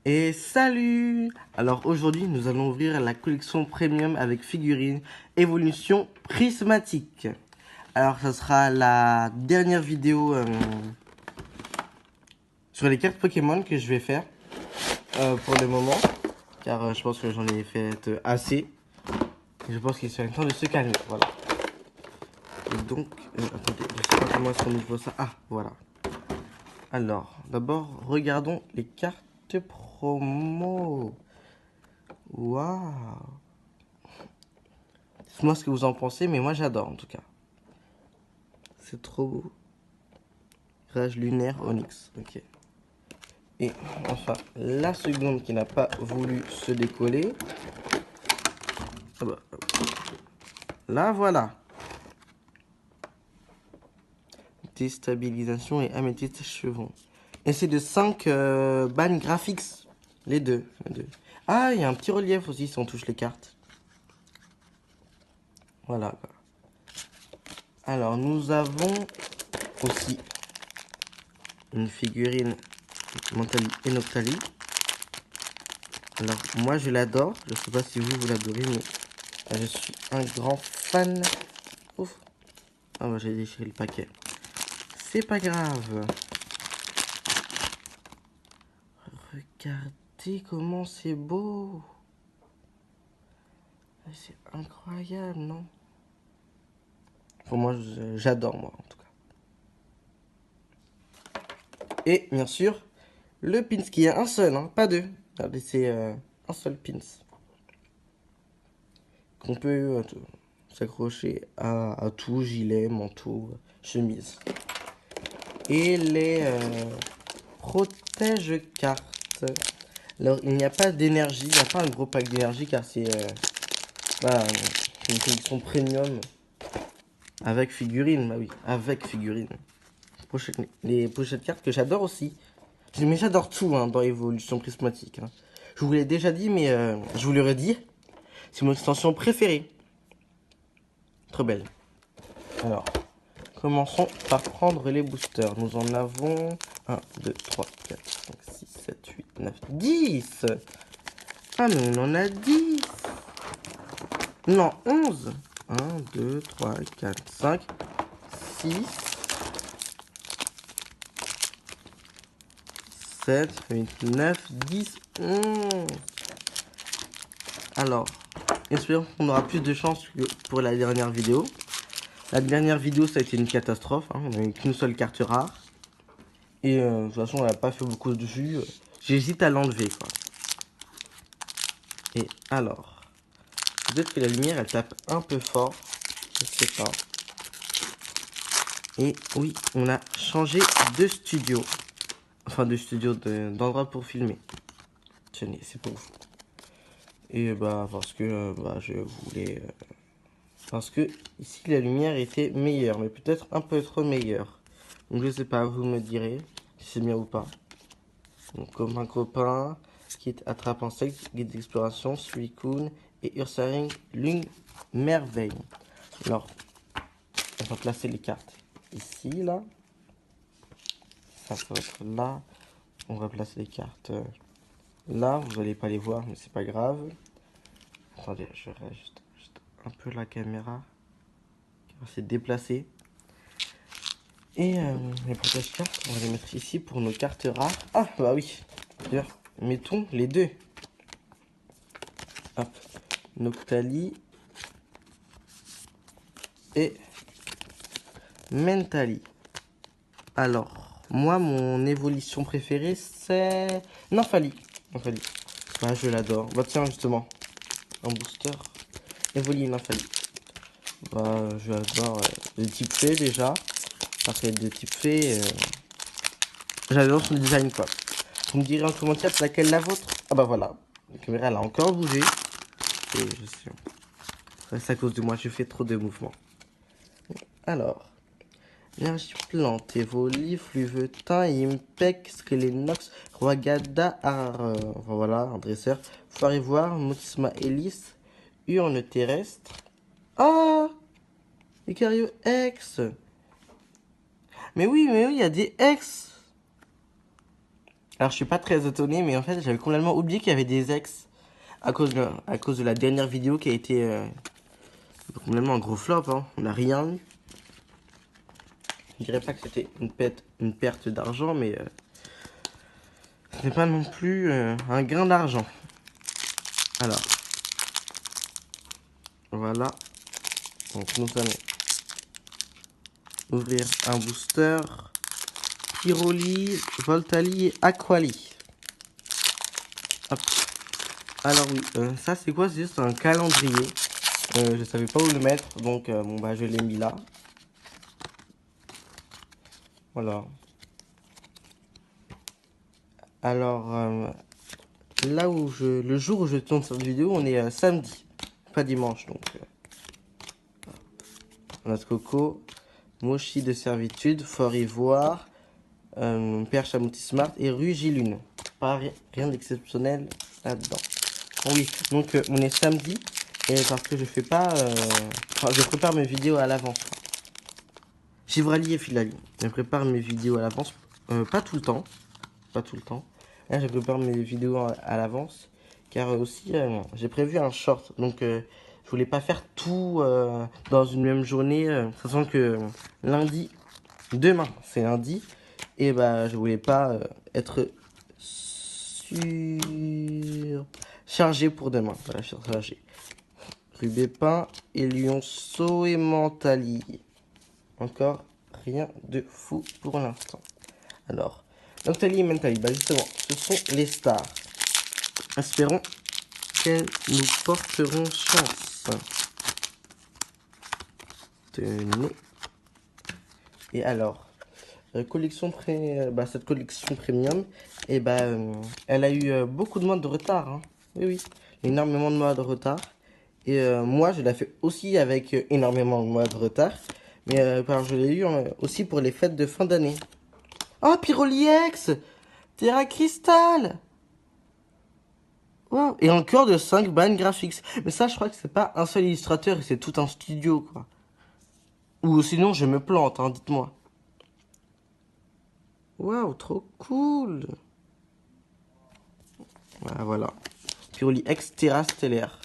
Et salut! Alors aujourd'hui, nous allons ouvrir la collection premium avec figurines évolution prismatique. Alors ça sera la dernière vidéo sur les cartes Pokémon que je vais faire pour le moment. Car je pense que j'en ai fait assez. Et je pense qu'il serait temps de se calmer. Voilà. Et donc, attendez, je sais pas comment est-ce qu'on ouvre ça. Ah, voilà. Alors, d'abord, regardons les cartes promo. Waouh! Dites-moi ce que vous en pensez, mais moi j'adore en tout cas. C'est trop beau. Rage lunaire Onyx. Ok. Et enfin, la seconde qui n'a pas voulu se décoller. Ah bah, là voilà. Déstabilisation et améthyste chevron. Et c'est de 5 bannes graphiques. Les deux. Ah, il y a un petit relief aussi si on touche les cartes. Voilà. Alors, nous avons aussi une figurine Mentali et Noctali. Alors, moi je l'adore. Je sais pas si vous l'adorez, mais je suis un grand fan. Ouf. Ah, bah, j'ai déchiré le paquet. C'est pas grave. Regardez comment c'est beau. C'est incroyable, non? Pour moi, j'adore, moi, en tout cas. Et, bien sûr, le pins qui est un seul, hein, pas deux. Regardez, c'est un seul pins. Qu'on peut s'accrocher à tout, gilet, manteau, chemise. Et les protège-cartes. Alors, il n'y a pas d'énergie, il n'y a pas un gros pack d'énergie car c'est voilà, une collection premium avec figurine. Bah oui, avec figurine. Les pochettes cartes que j'adore aussi. Mais j'adore tout hein, dans Evolution Prismatique. Hein. Je vous l'ai déjà dit, mais je vous le redis. C'est mon extension préférée. Trop belle. Alors, commençons par prendre les boosters. Nous en avons 1, 2, 3, 4, 5, 6, 7, 8, 9, 10. Ah, mais on en a 10. Non, 11. 1, 2, 3, 4, 5, 6, 7, 8, 9, 10, 11. Alors, espérons qu'on aura plus de chance que pour la dernière vidéo. La dernière vidéo, ça a été une catastrophe. Hein. On n'a eu qu'une seule carte rare. Et de toute façon, on n'a pas fait beaucoup de vues. J'hésite à l'enlever, quoi. Et alors, peut-être que la lumière, elle tape un peu fort. Je sais pas. Et oui, on a changé de studio. Enfin, de studio, d'endroit pour filmer. Tenez, c'est pour vous. Et bah, parce que bah, je voulais... parce que ici, la lumière était meilleure. Mais peut-être un peu trop meilleure. Donc, je sais pas, vous me direz si c'est bien ou pas. Donc, comme un copain, Kit attrape insecte, guide d'exploration, Suicune et Ursaring, Lune, merveille. Alors, on va placer les cartes ici, là. Ça va être là. On va placer les cartes là. Vous n'allez pas les voir, mais c'est pas grave. Attendez, je reste juste un peu la caméra. On va se déplacer. Et les protège cartes, on va les mettre ici pour nos cartes rares. Ah, bah oui. D'ailleurs, mettons les deux. Hop. Noctali et Mentali. Alors, moi, mon évolution préférée, c'est Nymphali. Nymphali. Bah, je l'adore. Bah, tiens, justement, un booster. Evoli Nymphali. Bah, je l'adore. De type fée, déjà. Parce qu'elle est de type fée. J'adore son design, quoi. Vous me direz en commentaire c'est laquelle la vôtre. Ah, bah voilà. La caméra, elle a encore bougé. Et je sais. C'est à cause de moi, je fais trop de mouvements. Alors. Énergie plante, Evoli, Fluvetin, Impec, Skelenox, Roagada, voilà, un dresseur, Foirivoire, Motisma Hélice, Urne terrestre. Ah, Lucario X. Mais oui, il y a des X. Alors, je suis pas très étonné, mais en fait, j'avais complètement oublié qu'il y avait des ex à cause de la dernière vidéo qui a été complètement un gros flop. Hein. On n'a rien eu. Je dirais pas que c'était une perte d'argent, mais ce n'est pas non plus un gain d'argent. Alors, voilà. Donc, nous allons ouvrir un booster Pyroli, Voltali et Aquali. Hop. Alors oui, ça c'est quoi? C'est juste un calendrier. Je savais pas où le mettre, donc bon bah je l'ai mis là. Voilà. Alors là où le jour où je tourne cette vidéo, on est samedi, pas dimanche donc. Noix de coco, mochi de servitude, fort ivoire, perche à Mouti Smart et rugilune. Pas rien d'exceptionnel là-dedans. Bon, oui, donc on est samedi et parce que je fais pas, enfin je prépare mes vidéos à l'avance. Givrali et Filali. Je prépare mes vidéos à l'avance, pas tout le temps, pas tout le temps. Là, je prépare mes vidéos à l'avance, car aussi j'ai prévu un short, donc je voulais pas faire tout dans une même journée, sachant que lundi, demain c'est lundi, et bah je voulais pas être surchargé pour demain. Voilà, surchargé. Rubépin et Lionceau et Mentali. Encore rien de fou pour l'instant. Alors, Mentali et Mentali, bah justement, ce sont les stars. Espérons qu'elles nous porteront chance. Tenez. Et alors, cette collection premium, et bah, elle a eu beaucoup de mois de retard. Hein. Oui, oui, énormément de mois de retard. Et moi, je l'ai fait aussi avec énormément de mois de retard. Mais je l'ai eu aussi pour les fêtes de fin d'année. Oh, Pyroliex, Terra Crystal. Wow. Et encore de 5 bandes graphiques. Mais ça, je crois que c'est pas un seul illustrateur, c'est tout un studio, quoi. Ou sinon, je me plante, hein, dites-moi. Waouh, trop cool. Voilà. Pyroliex Terra Stellaire.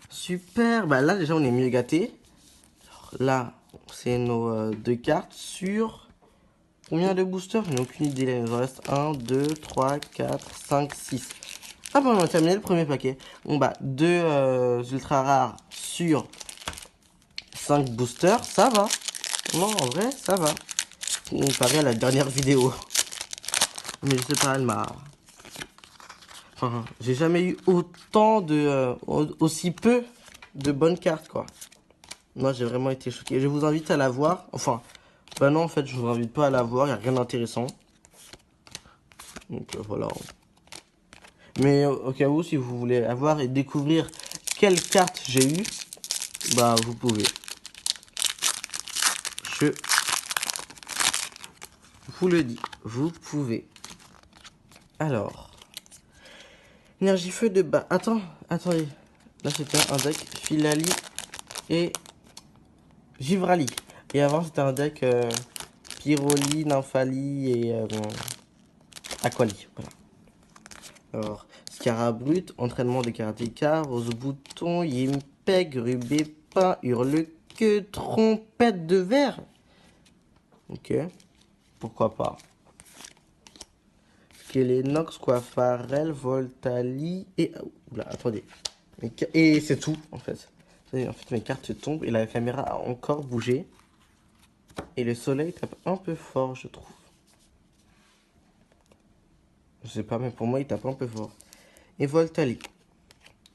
Super. Bah là, déjà, on est mieux gâtés. Là, c'est nos deux cartes sur... Combien de boosters? Je n'ai aucune idée. Il nous en reste 1, 2, 3, 4, 5, 6. Ah bon, on a terminé le premier paquet. Bon bah, 2 ultra rares sur 5 boosters, ça va. Non, en vrai, ça va. Comparé à la dernière vidéo. Mais je sais pas, elle m'a... Enfin, j'ai jamais eu autant de... aussi peu de bonnes cartes, quoi. Moi, j'ai vraiment été choqué. Je vous invite à la voir. Enfin, bah non, en fait, je vous invite pas à la voir. Il n'y a rien d'intéressant. Donc, voilà. Mais au cas où, si vous voulez avoir et découvrir quelles cartes j'ai eues, bah, vous pouvez. Je vous le dis, vous pouvez. Alors, énergie feu de bas. Attendez. Là, c'était un deck Filali et Givrali. Et avant, c'était un deck Pyroli, Nymphali et Aquali. Voilà. Alors, Scarabrut, entraînement des karatékas, Rose Bouton, Yimpeg, Rubépin, Hurle-Queue, Trompette de verre. Ok, pourquoi pas. Skelenox, Quafarel, Voltali et... Oula, attendez. Et c'est tout, en fait. En fait, mes cartes tombent et la caméra a encore bougé. Et le soleil tape un peu fort, je trouve. Je sais pas, mais pour moi, il tape un peu fort. Et Voltali,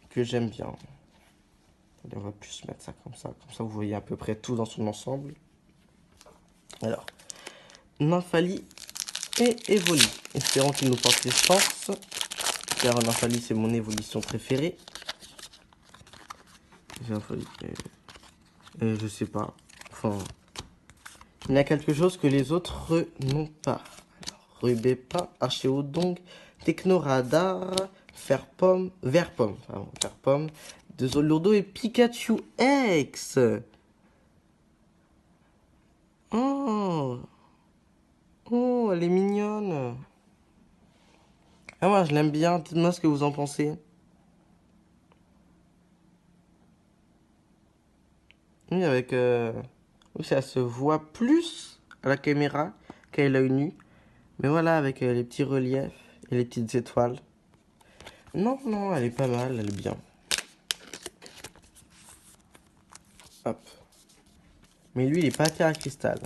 que j'aime bien. On va plus mettre ça. Comme ça, vous voyez à peu près tout dans son ensemble. Alors, Nymphali et Evoli. Espérons qu'il nous porte les chances. Car Nymphali, c'est mon évolution préférée. Je sais pas. Enfin, il y a quelque chose que les autres n'ont pas. Alors, Rubépin, Archéodongue, Technoradar, Vert-Pomme, de Zolourdo et Pikachu X. Oh. Oh, elle est mignonne. Ah, moi, je l'aime bien. Dites-moi ce que vous en pensez. Oui, avec... Oui, ça se voit plus à la caméra qu'à l'œil nu. Mais voilà, avec les petits reliefs et les petites étoiles. Non, non, elle est pas mal, elle est bien. Hop. Mais lui, il est pas terre à cristal.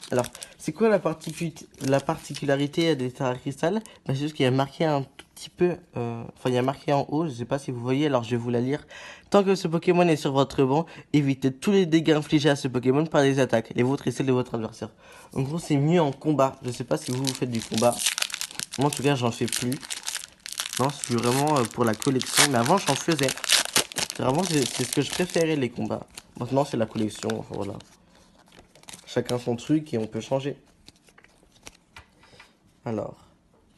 Alors, c'est quoi la particularité des terres à cristal? Ben, c'est juste qu'il y a marqué un tout petit peu... Enfin, il y a marqué en haut, je sais pas si vous voyez, alors je vais vous la lire. Tant que ce Pokémon est sur votre banc, évitez tous les dégâts infligés à ce Pokémon par les attaques, les vôtres et celles de votre adversaire. En gros, c'est mieux en combat. Je sais pas si vous faites du combat. Moi, en tout cas, j'en fais plus. Non, c'est vraiment pour la collection. Mais avant, j'en faisais. Vraiment, c'est ce que je préférais, les combats. Maintenant, c'est la collection. Enfin, voilà. Chacun son truc et on peut changer. Alors,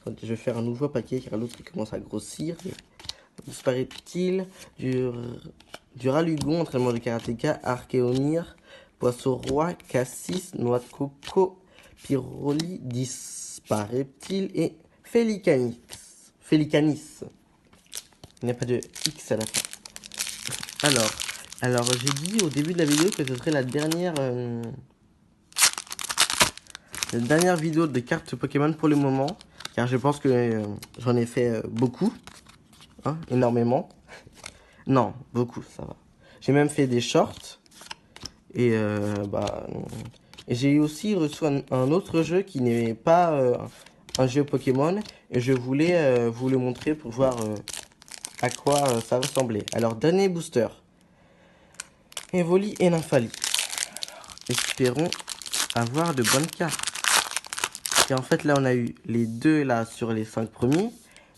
je vais faire un nouveau paquet car l'autre il commence à grossir. Disparaît-il du Ralugon, entraînement de karatéka, Archéonir, Poisson Roi, Cassis, Noix de Coco, Pyroli, Disparaît-il et Félicanis. Félicanis. Il n'y a pas de X à la fin. Alors j'ai dit au début de la vidéo que ce serait la dernière vidéo de cartes Pokémon pour le moment. Car je pense que j'en ai fait beaucoup. Hein, énormément. Non, beaucoup, ça va. J'ai même fait des shorts. Et j'ai aussi reçu un autre jeu qui n'est pas un jeu Pokémon. Et je voulais vous le montrer pour voir à quoi ça ressemblait. Alors, dernier booster. Evoli et Nymphali. Espérons avoir de bonnes cartes. Et en fait, là, on a eu les deux là sur les 5 premiers.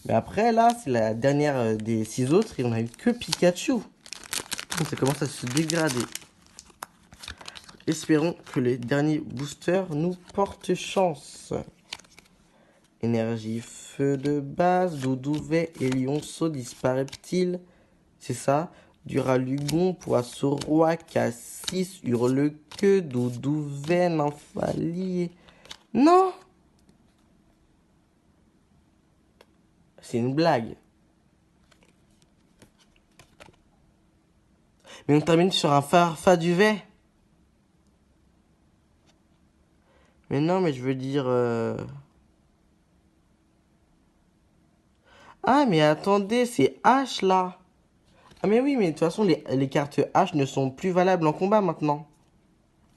Mais après, là, c'est la dernière des 6 autres. Et on a eu que Pikachu. Donc, ça commence à se dégrader. Espérons que les derniers boosters nous portent chance. Énergie, feu de base, Doudouvet et Lionceau disparaît-il? C'est ça. Duralugon, Poisson Roi, Cassis, Hurle-Queue, Doudouvet, Nymphali. Non! C'est une blague. Mais on termine sur un Farfaduvet. Mais non, mais je veux dire... Ah, mais attendez, c'est H là. Ah, mais oui, mais de toute façon, les cartes H ne sont plus valables en combat maintenant.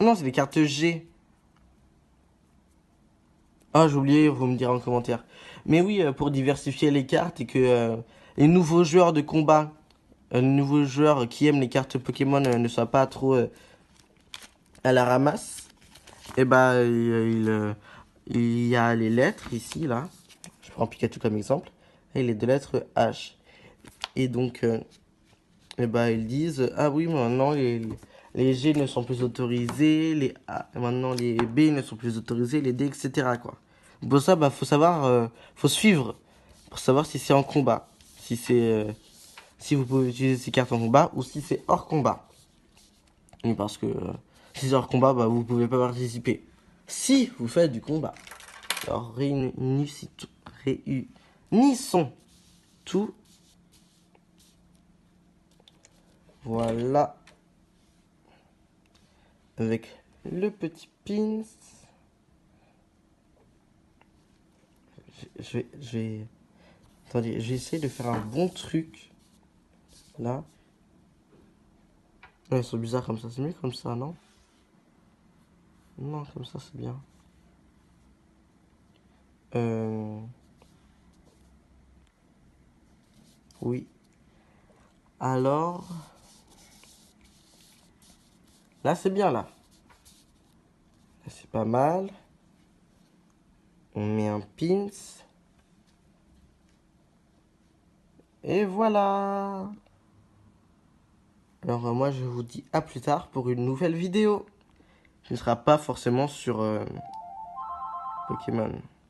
Non, c'est les cartes G. Ah, j'ai oublié, vous me direz en commentaire. Mais oui, pour diversifier les cartes et que les nouveaux joueurs de combat, les nouveaux joueurs qui aiment les cartes Pokémon ne soient pas trop à la ramasse, et bah, il y a les lettres ici, là. Je prends Pikachu comme exemple. Et les deux lettres H. Et donc, et bah, ils disent, ah oui, maintenant, les G ne sont plus autorisés, les A, maintenant, les B ne sont plus autorisés, les D, etc., quoi. Pour ça, bah, faut savoir, faut suivre pour savoir si c'est en combat, si vous pouvez utiliser ces cartes en combat ou si c'est hors combat. Et parce que si c'est hors combat, bah, vous pouvez pas participer. Si vous faites du combat. Alors, réunissons tout. Voilà. Avec le petit pins. Attendez, je vais essayer de faire un bon truc. Là. Ouais, ils sont bizarres comme ça. C'est mieux comme ça, non? Non, comme ça, c'est bien. Oui. Alors... Là, c'est bien, là. Là, c'est pas mal. On met un pins. Et voilà. Alors, moi, je vous dis à plus tard pour une nouvelle vidéo. Qui ne sera pas forcément sur Pokémon.